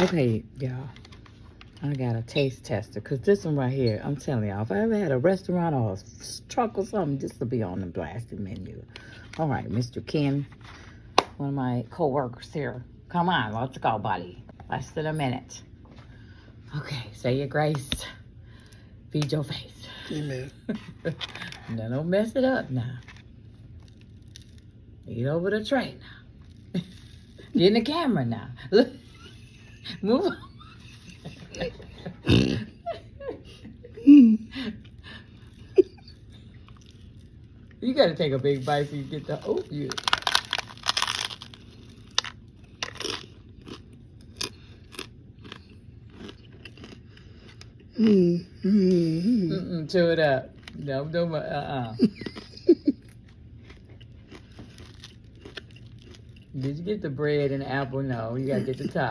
Okay, y'all. I got a taste tester. Because this one right here, I'm telling y'all, if I ever had a restaurant or a truck or something, this will be on the blasted menu. All right, Mr. Ken, one of my co-workers here. Come on, let's go, buddy. Less than a minute. Okay, say your grace. Feed your face. Amen. Now, don't mess it up now. Eat over the tray now. Get in the camera now. Look. Move on. You gotta take a big bite so you get the you. Chew it up. No, Did you get the bread and the apple? No, you gotta get the top.